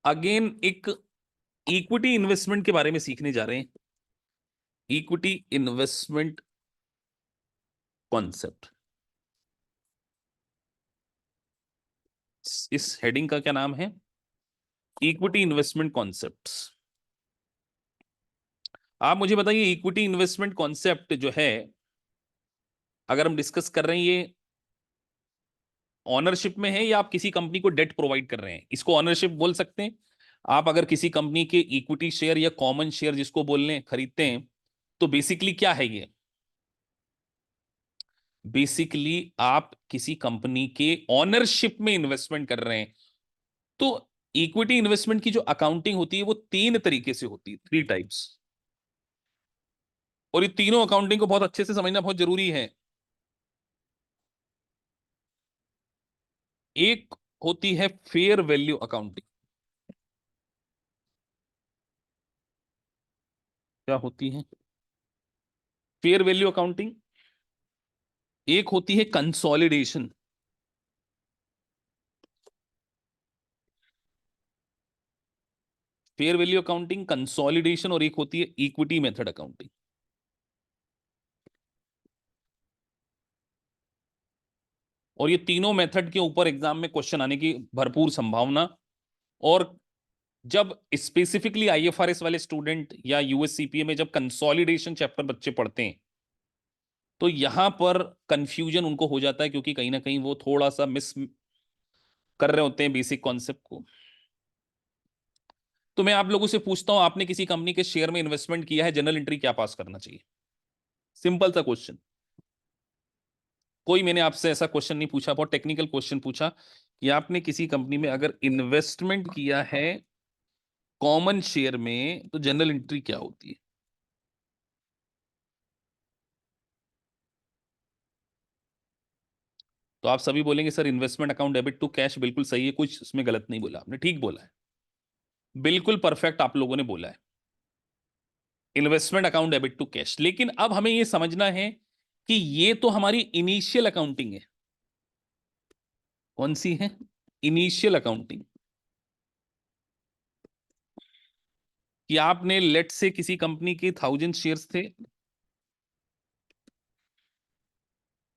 Again एक equity investment के बारे में सीखने जा रहे हैं। इक्विटी इन्वेस्टमेंट कॉन्सेप्ट, इस हेडिंग का क्या नाम है? Equity investment concepts. आप मुझे बताइए, इक्विटी इन्वेस्टमेंट कॉन्सेप्ट जो है, अगर हम डिस्कस कर रहे हैं, ये ऑनरशिप में है या आप किसी कंपनी को डेट प्रोवाइड कर रहे हैं, इसको ऑनरशिप बोल सकते हैं। आप अगर किसी कंपनी के इक्विटी शेयर या कॉमन शेयर जिसको बोलने खरीदते हैं, तो बेसिकली क्या है ये? बेसिकली आप किसी कंपनी के ऑनरशिप में इन्वेस्टमेंट कर रहे हैं। तो इक्विटी इन्वेस्टमेंट की जो अकाउंटिंग होती है वो तीन तरीके से होती है, 3 टाइप्स। और ये तीनों अकाउंटिंग को बहुत अच्छे से समझना बहुत जरूरी है। एक होती है फेयर वैल्यू अकाउंटिंग। क्या होती है? Fair value accounting. एक होती है consolidation. Fair value accounting, consolidation, और एक होती है इक्विटी मेथड अकाउंटिंग। और ये तीनों मेथड के ऊपर एग्जाम में क्वेश्चन आने की भरपूर संभावना। और जब स्पेसिफिकली आईएफआरएस वाले स्टूडेंट या यूएससीपीए में जब कंसोलिडेशन चैप्टर बच्चे पढ़ते हैं, तो यहां पर कंफ्यूजन उनको हो जाता है, क्योंकि कहीं ना कहीं वो थोड़ा सा मिस कर रहे होते हैं बेसिक कॉन्सेप्ट को। तो मैं आप लोगों से पूछता हूं, आपने किसी कंपनी के शेयर में इन्वेस्टमेंट किया है, जनरल एंट्री क्या पास करना चाहिए? सिंपल सा क्वेश्चन। कोई मैंने आपसे ऐसा क्वेश्चन नहीं पूछा, बहुत टेक्निकल क्वेश्चन पूछा कि आपने किसी कंपनी में अगर इन्वेस्टमेंट किया है कॉमन शेयर में, तो जनरल एंट्री क्या होती है? तो आप सभी बोलेंगे sir investment account debit to cash, बिल्कुल सही है, कुछ इसमें गलत नहीं बोला आपने, ठीक बोला है, बिल्कुल परफेक्ट आप लोगों ने बोला है, investment account debit to cash. लेकिन अब हमें यह समझना है कि ये तो हमारी इनिशियल अकाउंटिंग है। कौन सी है? Initial accounting. कि आपने लेट से किसी कंपनी के 1000 शेयर्स थे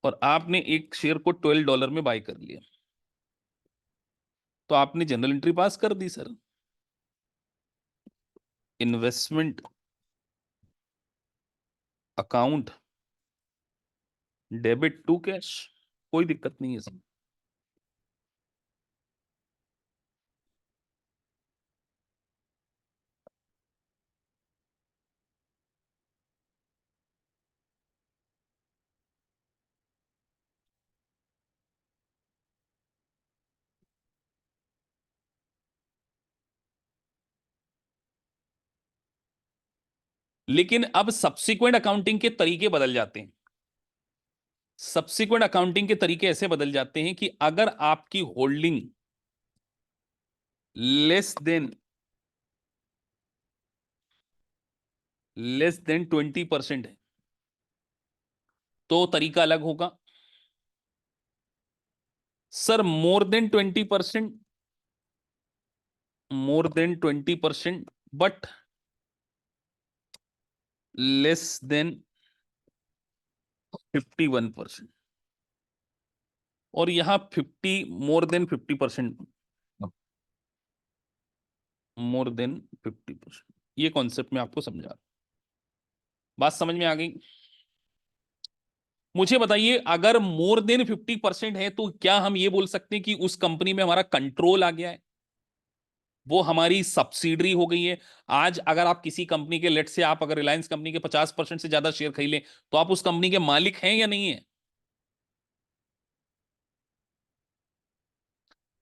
और आपने एक शेयर को $12 में बाय कर लिया, तो आपने जनरल एंट्री पास कर दी sir. Investment account debit to cash, कोई दिक्कत नहीं है सर। लेकिन अब सब्सिक्वेंट अकाउंटिंग के तरीके बदल जाते हैं। सब्सिक्वेंट अकाउंटिंग के तरीके ऐसे बदल जाते हैं कि अगर आपकी होल्डिंग लेस देन 20% है, तो तरीका अलग होगा। Sir more than 20%, but less than 51%। और यहां 50, मोर देन 50%, ये कॉन्सेप्ट मैं आपको समझा रहा हूं। बात समझ में आ गई? मुझे बताइए, अगर मोर देन 50% है, तो क्या हम ये बोल सकते हैं कि उस कंपनी में हमारा कंट्रोल आ गया है, वो हमारी सब्सिडरी हो गई है? आज अगर आप किसी कंपनी के, लेट से आप अगर रिलायंस कंपनी के 50% से ज्यादा शेयर खरीद लें, तो आप उस कंपनी के मालिक हैं या नहीं है?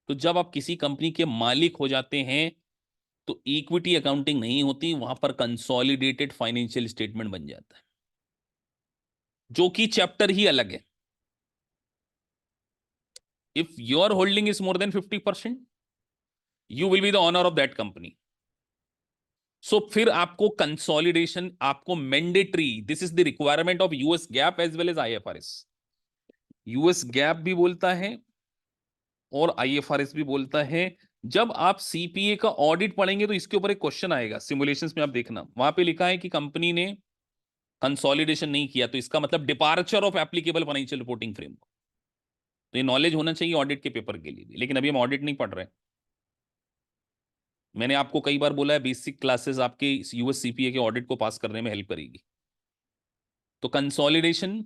तो जब आप किसी कंपनी के मालिक हो जाते हैं, तो इक्विटी अकाउंटिंग नहीं होती, वहां पर कंसोलिडेटेड फाइनेंशियल स्टेटमेंट बन जाता है, जो कि चैप्टर ही अलग है। If your holding is more than 50%, you will be the owner of that company. So फिर आपको कंसोलिडेशन, आपको mandatory, this is the requirement of US GAAP as well as IFRS. US GAAP भी बोलता है और आईएफआरएस भी बोलता है जब आप सीपीए का ऑडिट पढ़ेंगे तो इसके ऊपर एक क्वेश्चन आएगा सिमुलेशंस में, आप देखना वहां पे लिखा है कि कंपनी ने कंसोलिडेशन नहीं किया तो इसका मतलब departure of applicable financial reporting framework. तो ये नॉलेज होना चाहिए ऑडिट के पेपर के लिए भी, लेकिन अभी हम ऑडिट नहीं पढ़ रहे हैं। मैंने आपको कई बार बोला है बेसिक क्लासेस आपके यूएस सीपीए के ऑडिट को पास करने में हेल्प करेगी। तो कंसोलिडेशन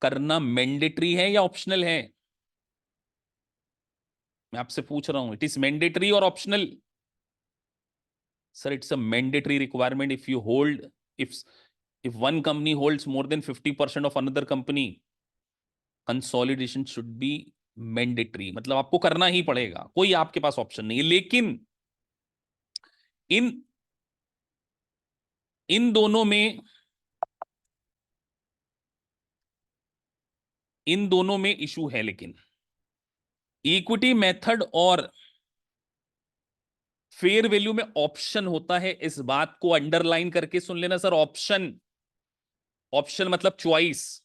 करना मैंडेटरी है या ऑप्शनल है? मैं आपसे पूछ रहा हूं, इट इज मैंडेटरी और optional? Sir, it's a mandatory requirement if you hold, if if one company holds more than 50% of another company, consolidation should be mandatory, मतलब आपको करना ही पड़ेगा, कोई आपके पास ऑप्शन नहीं है। लेकिन इन इन दोनों में इन दोनों में इशू है। लेकिन इक्विटी मेथड और फेयर वैल्यू में ऑप्शन होता है, इस बात को अंडरलाइन करके सुन लेना सर। ऑप्शन, ऑप्शन मतलब चॉइस।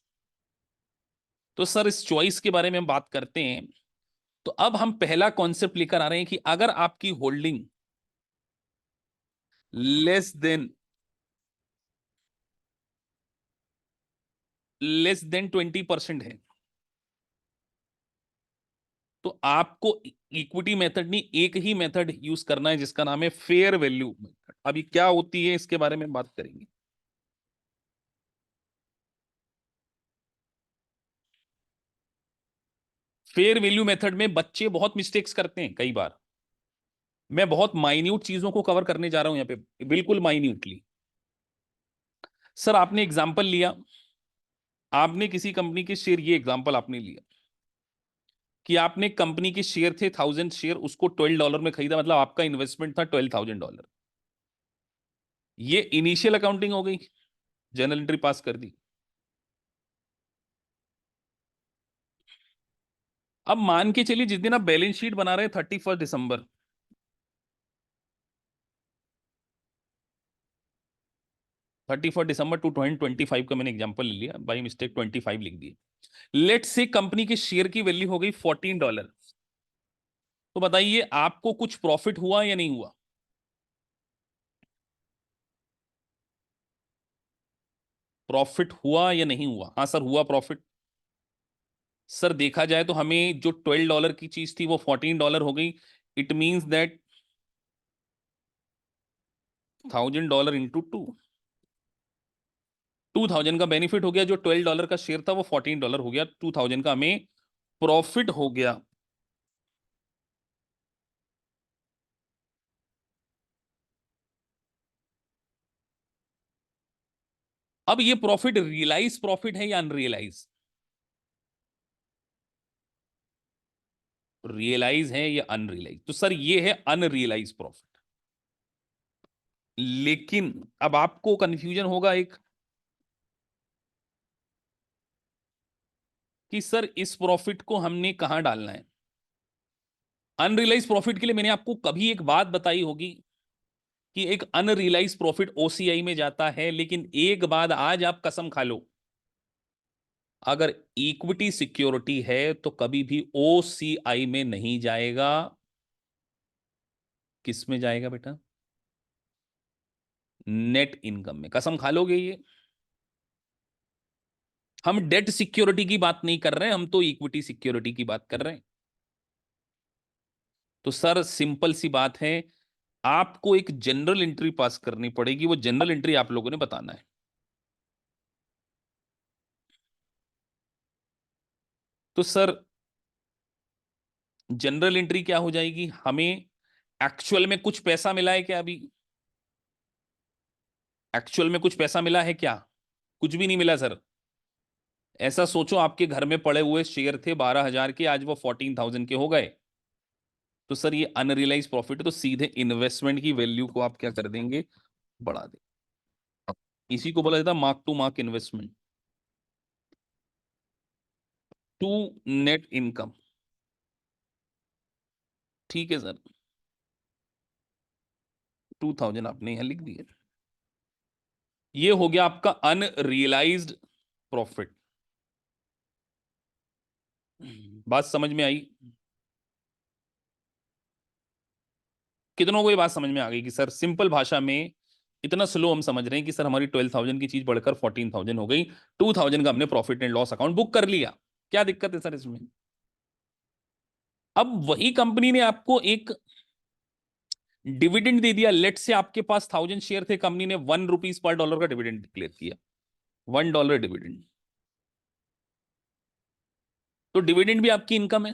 तो सर इस चॉइस के बारे में हम बात करते हैं। तो अब हम पहला कॉन्सेप्ट लेकर आ रहे हैं कि अगर आपकी होल्डिंग लेस देन 20% है, तो आपको इक्विटी मेथड नहीं, एक ही मेथड यूज करना है जिसका नाम है फेयर वैल्यू मेथड। अभी क्या होती है इसके बारे में बात करेंगे। फेयर वैल्यू मेथड में बच्चे बहुत मिस्टेक्स करते हैं कई बार। मैं बहुत माइन्यूट चीजों को कवर करने जा रहा हूं यहां पे, बिल्कुल माइन्यूटली। सर आपने एग्जांपल लिया, आपने किसी कंपनी के शेयर, ये एग्जांपल आपने लिया कि आपने कंपनी के शेयर थे 1000 शेयर, उसको $12 में खरीदा, मतलब आपका इन्वेस्टमेंट था $12,000। ये इनिशियल अकाउंटिंग हो गई, जर्नल एंट्री पास कर दी। अब मान के चलिए जिस दिन आप बैलेंस शीट बना रहे हैं 31 दिसंबर, 31 दिसंबर 2025 का मैंने एग्जांपल ले लिया, बाई मिस्टेक 25 लिख दिए। लेट से कंपनी के शेयर की वैल्यू हो गई $14। तो बताइए आपको कुछ प्रॉफिट हुआ या नहीं हुआ? प्रॉफिट हुआ या नहीं हुआ? हाँ सर हुआ प्रॉफिट। सर देखा जाए तो हमें जो $12 की चीज थी वो $14 हो गई। इट मींस दैट $1000 इंटू 2000 का बेनिफिट हो गया, जो $12 का शेयर था वो $14 हो गया, 2000 का हमें प्रॉफिट हो गया। अब ये प्रॉफिट रियलाइज प्रॉफिट है या अनरियलाइज? रियलाइज है या अनरियलाइज? तो सर ये है अनरियलाइज प्रॉफिट। लेकिन अब आपको कंफ्यूजन होगा एक, कि सर इस प्रॉफिट को हमने कहां डालना है। अनरियलाइज प्रॉफिट के लिए मैंने आपको कभी एक बात बताई होगी कि एक अनरियलाइज प्रॉफिट ओसीआई में जाता है, लेकिन एक बात आज आप कसम खा लो, अगर इक्विटी सिक्योरिटी है तो कभी भी ओसीआई में नहीं जाएगा। किस में जाएगा बेटा? नेट इनकम में। कसम खा लोगे ये? हम डेट सिक्योरिटी की बात नहीं कर रहे हैं, हम तो इक्विटी सिक्योरिटी की बात कर रहे हैं। तो सर सिंपल सी बात है, आपको एक जनरल एंट्री पास करनी पड़ेगी, वो जनरल एंट्री आप लोगों ने बताना है। तो सर जनरल एंट्री क्या हो जाएगी? हमें एक्चुअल में कुछ पैसा मिला है क्या अभी? एक्चुअल में कुछ पैसा मिला है क्या? कुछ भी नहीं मिला सर। ऐसा सोचो आपके घर में पड़े हुए शेयर थे 12,000 के, आज वो 14,000 के हो गए। तो सर ये अनरियलाइज प्रॉफिट है, तो सीधे इन्वेस्टमेंट की वैल्यू को आप क्या कर देंगे? बढ़ा देंगे। इसी को बोला जाता है mark to mark investment to net income. ठीक है सर, 2000 आपने यहां लिख दिया। ये हो गया आपका अनरियलाइज्ड प्रॉफिट। बात समझ में आई? कितनों को ये बात समझ में आ गई कि सर सिंपल भाषा में इतना स्लो हम समझ रहे हैं कि सर हमारी 12,000 की चीज बढ़कर 14,000 हो गई, 2,000 का हमने profit and loss account book कर लिया, क्या दिक्कत है सर इसमें? अब वही कंपनी ने आपको एक डिविडेंड दे दिया, लेट से आपके पास 1,000 शेयर थे, कंपनी ने ₹1 पर डॉलर का डिविडेंड डिक्लेयर किया, $1 डिविडेंड, तो डिविडेंड भी आपकी इनकम है।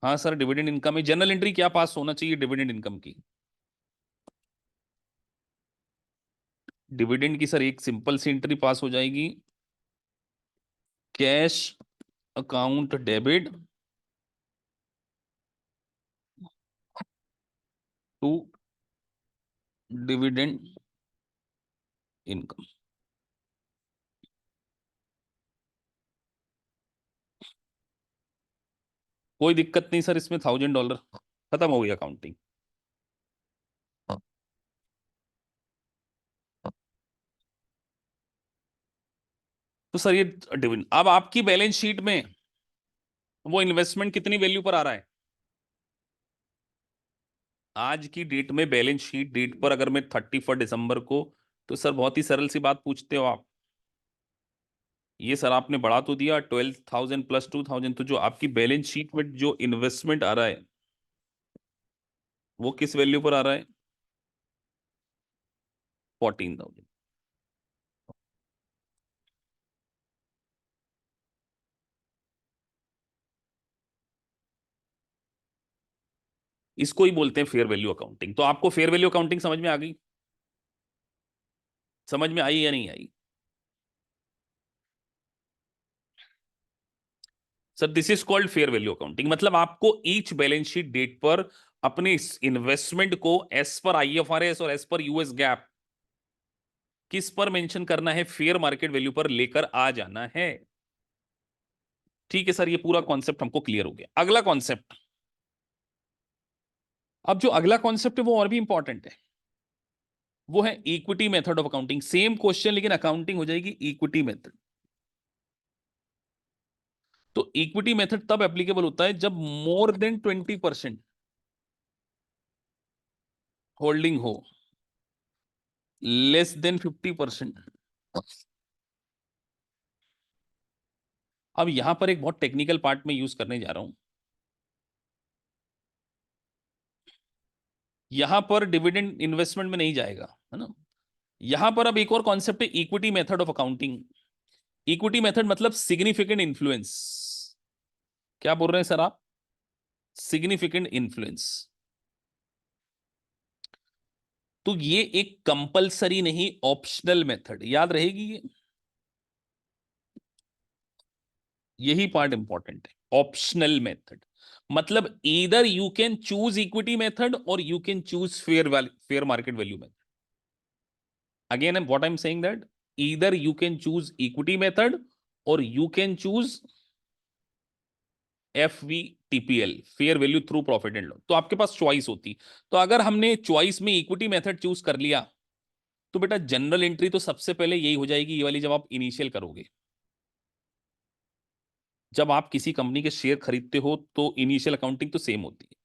हाँ सर, डिविडेंड इनकम है। जनरल एंट्री क्या पास होना चाहिए डिविडेंड इनकम की? डिविडेंड की सर एक सिंपल सी एंट्री पास हो जाएगी, cash account debit to dividend income. कोई दिक्कत नहीं सर इसमें, $1,000 खत्म हो गई अकाउंटिंग। तो सर ये डिविडेंड, अब आपकी बैलेंस शीट में वो इन्वेस्टमेंट कितनी वैल्यू पर आ रहा है? आज की डेट में बैलेंस शीट डेट पर अगर मैं 31 दिसंबर को, तो सर बहुत ही सरल सी बात पूछते हो आप, ये सर आपने बढ़ा तो दिया 12,000 प्लस 2,000, तो जो आपकी बैलेंस शीट में जो इन्वेस्टमेंट आ रहा है वो किस वैल्यू पर आ रहा है? 14,000। इसको ही बोलते हैं फेयर वैल्यू अकाउंटिंग। तो आपको फेयर वैल्यू अकाउंटिंग समझ में आ गई? समझ में आई या नहीं आई? Sir this is called fair value accounting, मतलब आपको ईच बैलेंस शीट डेट पर अपने इन्वेस्टमेंट को एज पर आईएफआरएस और एज पर यूएस गैप किस पर मेंशन करना है, फेयर मार्केट वैल्यू पर लेकर आ जाना है। ठीक है सर, ये पूरा कॉन्सेप्ट हमको क्लियर हो गया। अगला कॉन्सेप्ट, अब जो अगला कॉन्सेप्ट है वो और भी इंपॉर्टेंट है, वो है equity method of accounting. Same question लेकिन अकाउंटिंग हो जाएगी इक्विटी मेथड। तो इक्विटी मेथड तब एप्लीकेबल होता है जब मोर देन 20% होल्डिंग हो, लेस देन 50%। अब यहां पर एक बहुत टेक्निकल पार्ट में यूज करने जा रहा हूं। यहां पर डिविडेंड इन्वेस्टमेंट में नहीं जाएगा, है ना। यहां पर अब एक और कॉन्सेप्ट है equity method of accounting. Equity method मतलब सिग्निफिकेंट इन्फ्लुएंस। क्या बोल रहे हैं सर आप? Significant influence. तो ये एक कंपलसरी नहीं, ऑप्शनल मेथड, याद रहेगी ये, यही पार्ट इंपॉर्टेंट है। ऑप्शनल मेथड मतलब either you can choose equity method और you can choose fair market value method. Again what I am saying that either you can choose equity method और you can choose F V TPL, fair value through profit and loss. तो आपके पास choice होती। तो अगर हमने choice में equity method choose कर लिया, तो बेटा जनरल एंट्री तो सबसे पहले यही हो जाएगी, ये वाली, जब आप इनिशियल करोगे। जब आप किसी कंपनी के शेयर खरीदते हो तो इनिशियल अकाउंटिंग तो सेम होती है।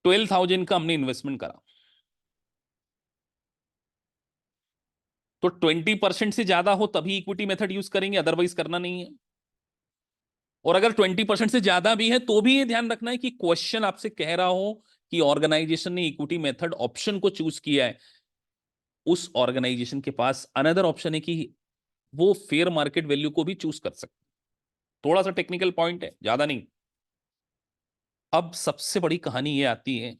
12,000 का हमने इन्वेस्टमेंट करा, तो 20% से ज्यादा हो तभी इक्विटी मेथड यूज करेंगे, अदरवाइज करना नहीं है। और अगर 20% से ज्यादा भी है तो भी ये ध्यान रखना है कि क्वेश्चन आपसे कह रहा हो कि ऑर्गेनाइजेशन ने इक्विटी मेथड ऑप्शन को चूज किया है, उस ऑर्गेनाइजेशन के पास अनदर ऑप्शन है कि वो फेयर मार्केट वैल्यू को भी चूज कर सकते। थोड़ा सा टेक्निकल पॉइंट है, ज्यादा नहीं। अब सबसे बड़ी कहानी ये आती है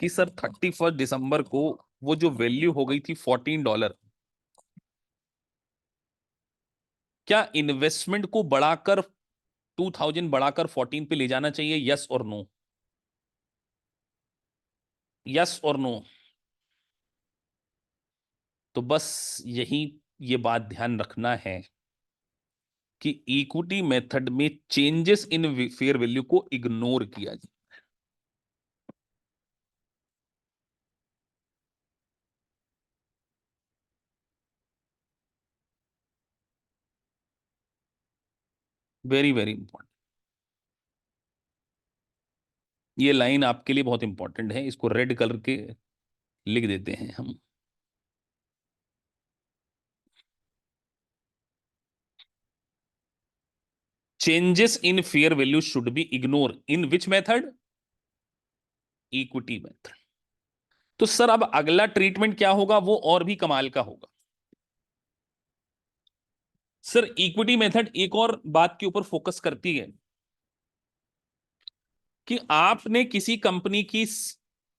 कि सर 31 दिसंबर को वो जो वैल्यू हो गई थी $14, क्या इन्वेस्टमेंट को बढ़ाकर 2,000 बढ़ाकर 14 पे ले जाना चाहिए, यस और नो? यस और नो? तो बस यही, ये बात ध्यान रखना है कि इक्विटी मेथड में चेंजेस इन फेयर वैल्यू को इग्नोर किया जाए। Very very important. ये लाइन आपके लिए बहुत इंपॉर्टेंट है, इसको रेड कलर के लिख देते हैं हम। Changes in fair value should be ignore in which method? Equity method. तो सर अब अगला ट्रीटमेंट क्या होगा, वो और भी कमाल का होगा। सर इक्विटी मेथड एक और बात के ऊपर फोकस करती है कि आपने किसी कंपनी की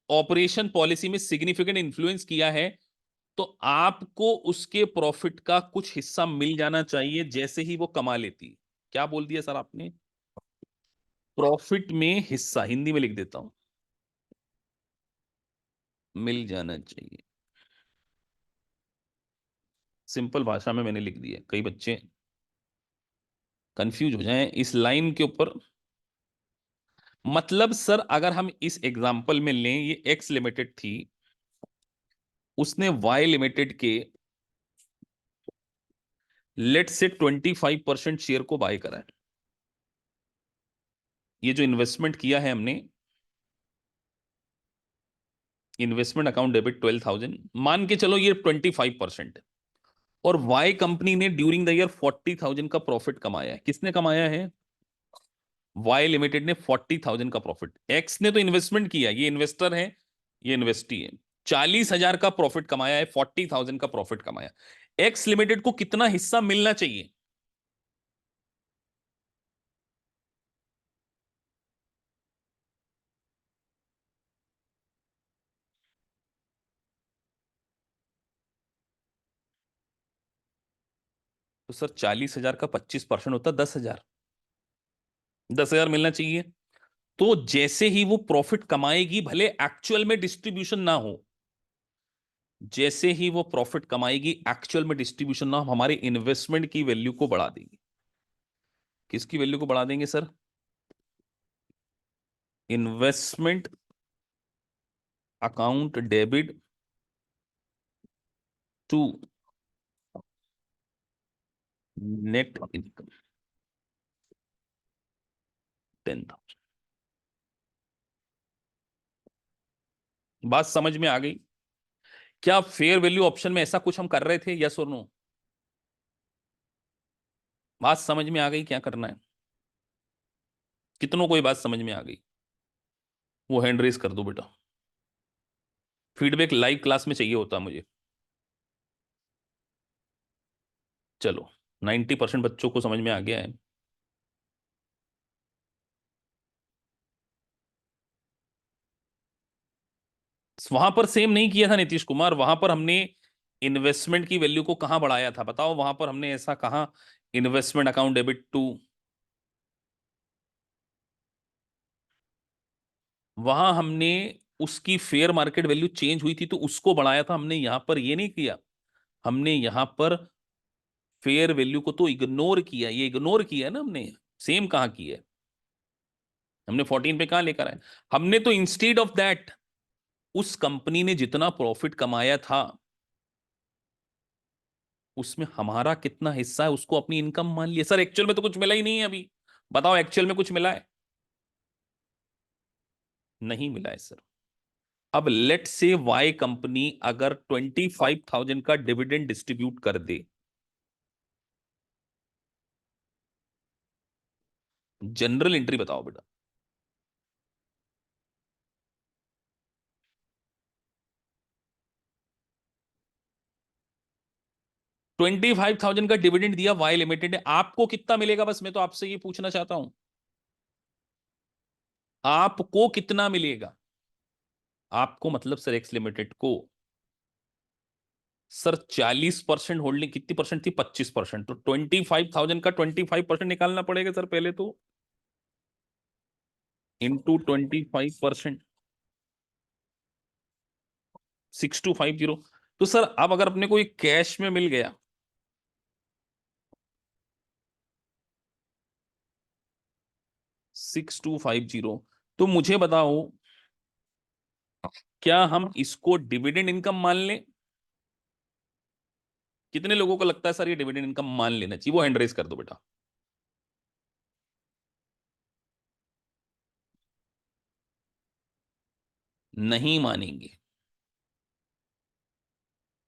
ऑपरेशन पॉलिसी में सिग्निफिकेंट इन्फ्लुएंस किया है, तो आपको उसके प्रॉफिट का कुछ हिस्सा मिल जाना चाहिए जैसे ही वो कमा लेती है। क्या बोल दिया सर आपने? प्रॉफिट में हिस्सा, हिंदी में लिख देता हूं, मिल जाना चाहिए। सिंपल भाषा में मैंने लिख दिया, कई बच्चे कंफ्यूज हो जाएं इस लाइन के ऊपर। मतलब सर अगर हम इस एग्जांपल में लें, ये एक्स लिमिटेड थी, उसने वाई लिमिटेड के लेट से 25% शेयर को बाय करा है। ये जो इन्वेस्टमेंट किया है हमने, इन्वेस्टमेंट अकाउंट डेबिट 12,000, मान के चलो ये 25% है। और वाई कंपनी ने ड्यूरिंग द ईयर 40,000 का प्रॉफिट कमाया है। किसने कमाया है? वाई लिमिटेड ने 40,000 का प्रॉफिट। एक्स ने तो इन्वेस्टमेंट किया, ये इन्वेस्टर है, ये इन्वेस्टी है। 40,000 का प्रॉफिट कमाया है, 40,000 का प्रॉफिट कमाया। एक्स लिमिटेड को कितना हिस्सा मिलना चाहिए? तो सर 40,000 का 25% होता 10,000। 10,000 मिलना चाहिए। तो जैसे ही वो प्रॉफिट कमाएगी, भले एक्चुअल में डिस्ट्रीब्यूशन ना हो, जैसे ही वो प्रॉफिट कमाएगी एक्चुअल में डिस्ट्रीब्यूशन ना हो, हमारे इन्वेस्टमेंट की वैल्यू को बढ़ा देगी। किसकी वैल्यू को बढ़ा देंगे sir? Investment account debit to net income 10,000। बात समझ में आ गई? क्या फेयर वैल्यू ऑप्शन में ऐसा कुछ हम कर रहे थे, यस और नो? बात समझ में आ गई क्या करना है? कितनों को ये बात समझ में आ गई? वो हैंड रेस कर दो बेटा। फीडबैक लाइव क्लास में चाहिए होता मुझे। चलो, 90% बच्चों को समझ में आ गया है। वहां पर सेम नहीं किया था नीतीश कुमार, वहां पर हमने इन्वेस्टमेंट की वैल्यू को कहां बढ़ाया था बताओ? वहां पर हमने ऐसा कहा, इन्वेस्टमेंट अकाउंट डेबिट टू, वहां हमने उसकी फेयर मार्केट वैल्यू चेंज हुई थी तो उसको बढ़ाया था हमने। यहां पर ये नहीं किया, हमने यहां पर फेयर वैल्यू को तो इग्नोर किया। ये इग्नोर किया है ना हमने, सेम कहां किया है? हमने 14 पे कहां लेकर आए? हमने तो इंस्टेड ऑफ दैट, उस कंपनी ने जितना प्रॉफिट कमाया था उसमें हमारा कितना हिस्सा है उसको अपनी इनकम मान लिया। सर एक्चुअल में तो कुछ मिला ही नहीं है अभी, बताओ एक्चुअल में कुछ मिला है? नहीं मिला है सर। अब लेट से वाई कंपनी अगर 25,000 का डिविडेंड डिस्ट्रीब्यूट कर दे, जनरल एंट्री बताओ बेटा। 25,000 का डिविडेंड दिया वाई लिमिटेड ने, आपको कितना मिलेगा? बस मैं तो आपसे ये पूछना चाहता हूं, आपको कितना मिलेगा? आपको मतलब सर एक्स लिमिटेड को। सर 40% होल्डिंग कितनी परसेंट थी? 25%। तो 25,000 का 25% निकालना पड़ेगा सर पहले तो, इंटू 25%, 6250। तो सर अब अगर अपने को ये कैश में मिल गया, 6250, तो मुझे बताओ क्या हम इसको डिविडेंड इनकम मान लें? कितने लोगों को लगता है सर ये डिविडेंड इनकम मान लेना चाहिए? वो हैंड रेस कर दो बेटा। नहीं मानेंगे।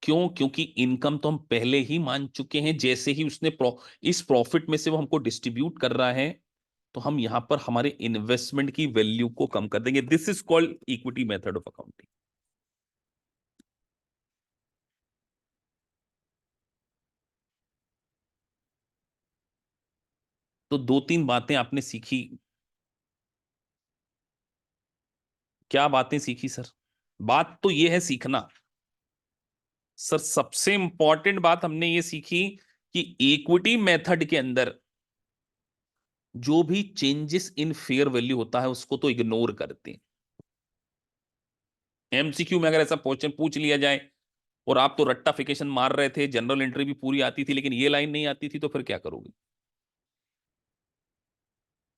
क्यों? क्योंकि इनकम तो हम पहले ही मान चुके हैं, जैसे ही उसने इस प्रॉफिट में से वो हमको डिस्ट्रीब्यूट कर रहा है, तो हम यहां पर हमारे इन्वेस्टमेंट की वैल्यू को कम कर देंगे। This is called equity method of accounting. तो दो तीन बातें आपने सीखी। क्या बातें सीखी सर? बात तो ये है सीखना। सर सबसे इंपॉर्टेंट बात हमने ये सीखी कि इक्विटी मेथड के अंदर जो भी चेंजेस इन फेयर वैल्यू होता है उसको तो इग्नोर करते हैं। एमसीक्यू में अगर ऐसा क्वेश्चन पूछ लिया जाए और आप तो रट्टाफिकेशन मार रहे थे, जनरल एंट्री भी पूरी आती थी लेकिन ये लाइन नहीं आती थी, तो फिर क्या करोगे?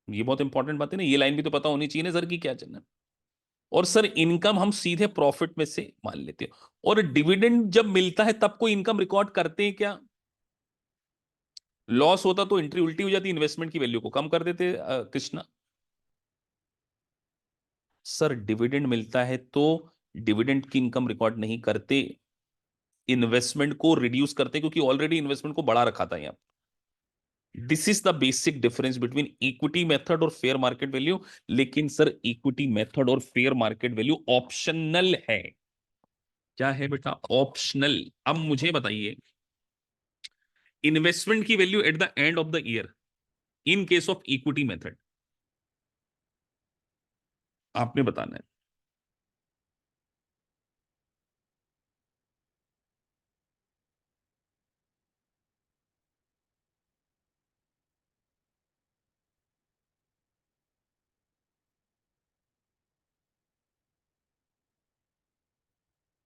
ये बहुत इंपॉर्टेंट बात है ना, ये लाइन भी तो पता होनी चाहिए ना सर की क्या चलना है। और सर इनकम हम सीधे प्रॉफिट में से मान लेते हैं। और डिविडेंड जब मिलता है तब कोई इनकम रिकॉर्ड करते हैं क्या? लॉस होता तो एंट्री उल्टी हो जाती, इन्वेस्टमेंट की वैल्यू को कम कर देते कृष्णा। सर डिविडेंड मिलता है तो डिविडेंड की इनकम रिकॉर्ड नहीं करते, इन्वेस्टमेंट को रिड्यूस करते, क्योंकि ऑलरेडी इन्वेस्टमेंट को बढ़ा रखा था यहाँ। This is the basic difference between equity method और फेयर मार्केट वैल्यू। लेकिन सर इक्विटी मेथड और फेयर मार्केट वैल्यू ऑप्शनल है। क्या है बेटा? ऑप्शनल। अब मुझे बताइए, इन्वेस्टमेंट की value at the end of the year in case of equity method, आपने बताना है।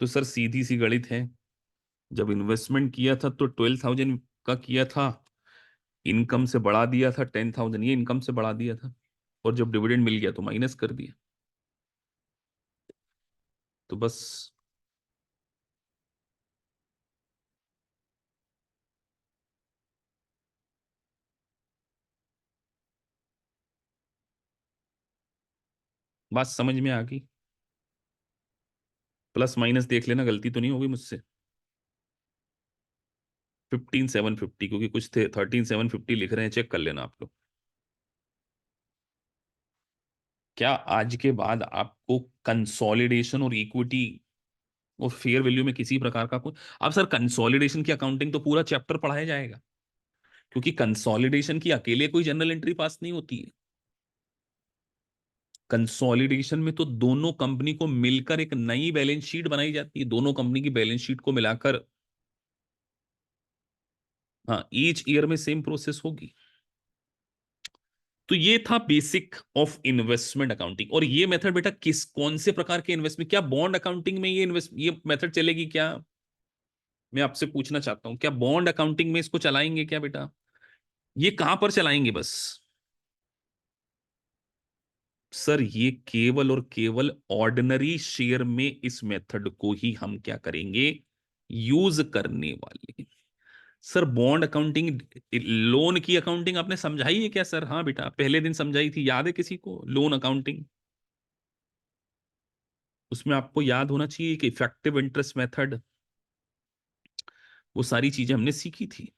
तो सर सीधी सी गणित है, जब इन्वेस्टमेंट किया था तो 12,000 का किया था, इनकम से बढ़ा दिया था 10,000, ये इनकम से बढ़ा दिया था, और जब डिविडेंड मिल गया तो माइनस कर दिया। तो बस बात समझ में आ गई। प्लस माइनस देख लेना, गलती तो नहीं होगी मुझसे। 15,750, क्योंकि कुछ थे 13,750 लिख रहे हैं, चेक कर लेना आप लोग। क्या आज के बाद आपको कंसोलिडेशन और इक्विटी और फेयर वैल्यू में किसी प्रकार का कोई, अब सर कंसोलिडेशन की अकाउंटिंग तो पूरा चैप्टर पढ़ाया जाएगा, क्योंकि कंसोलिडेशन की अकेले कोई जनरल एंट्री पास नहीं होती है। कंसोलिडेशन में तो दोनों कंपनी को मिलकर एक नई बैलेंस शीट बनाई जाती है, दोनों कंपनी की बैलेंस शीट को मिलाकर। हाँ, ईच ईयर में सेम प्रोसेस होगी। तो ये था बेसिक ऑफ इन्वेस्टमेंट अकाउंटिंग। और ये मेथड बेटा किस कौन से प्रकार के इन्वेस्टमेंट, क्या बॉन्ड अकाउंटिंग में ये मेथड चलेगी क्या? मैं आपसे पूछना चाहता हूं, क्या बॉन्ड अकाउंटिंग में इसको चलाएंगे क्या बेटा? ये कहां पर चलाएंगे बस? सर ये केवल और केवल ऑर्डिनरी शेयर में इस मेथड को ही हम क्या करेंगे, यूज करने वाले हैं। सर बॉन्ड अकाउंटिंग, लोन की अकाउंटिंग आपने समझाई है क्या सर? हाँ बेटा, पहले दिन समझाई थी, याद है किसी को लोन अकाउंटिंग? उसमें आपको याद होना चाहिए कि इफेक्टिव इंटरेस्ट मेथड, वो सारी चीजें हमने सीखी थी।